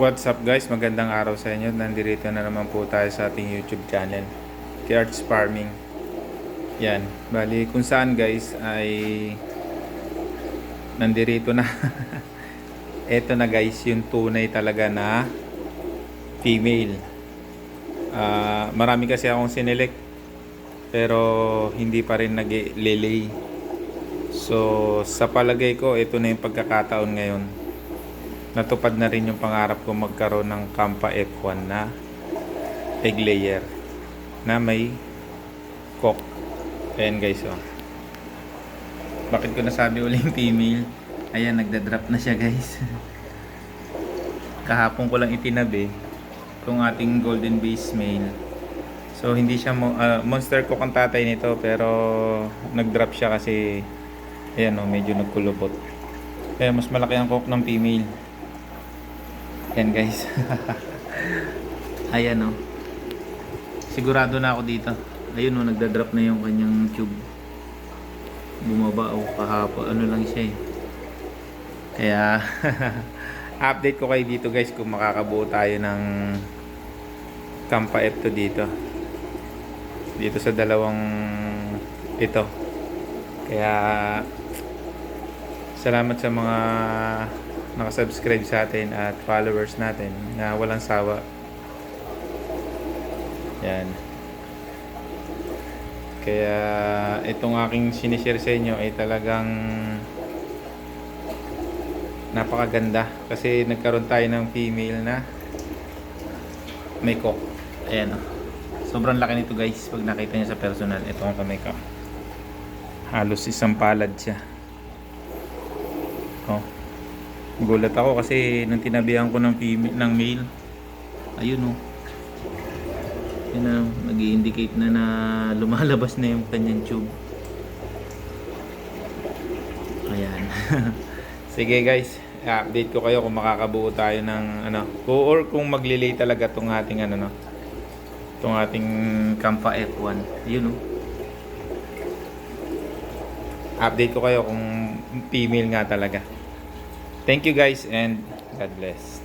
What's up guys? Magandang araw sa inyo. Nandito na naman po tayo sa ating YouTube channel, Arts Farming. Yan. Bali kung saan guys ay nandito na. Eto na guys yung tunay talaga na female. Marami kasi akong sinelect pero hindi pa rin nag-lelay. So sa palagay ko ito na yung pagkakataon ngayon. Natupad na rin yung pangarap ko magkaroon ng Kampa F1 na egg layer na may cock. Ayan guys, oh. Bakit ko nasabi uling female? Ayan, nagda-drop na siya guys. Kahapon ko lang itinabi itong ating golden base male. So hindi siya monster cock ang tatay nito, pero nag-drop siya kasi ayan, oh, medyo nagkulubot. Kaya mas malaki ang cock ng female. Yan guys. Ayan o. Sigurado na ako dito. Ayun o, nagda-drop na yung kanyang tube. Bumaba o kahapon. Ano lang siya eh. Kaya update ko kayo dito guys kung makakabuo tayo ng Kampa F2 dito. Dito sa dalawang ito. Kaya salamat sa mga nakasubscribe sa atin at followers natin na walang sawa. Yan. Kaya itong aking sinishare sa inyo ay talagang napakaganda kasi nagkaroon tayo ng female na may cock. Ayan, oh. Sobrang laki nito guys pag nakita niyo sa personal. Ito ang kamay ko. Halos isang palad siya. Oh. Gulat ako kasi nung tinabihan ko ng female, ng male, ayun o, yun na, nag-i-indicate na na lumalabas na yung kanyang tube. Ayan. Sige guys, update ko kayo kung makakabuo tayo ng ano, or kung maglilay talaga tong ating ano, no, tong ating Kampa F1. Yun o, update ko kayo kung female nga talaga. Thank you guys and God bless.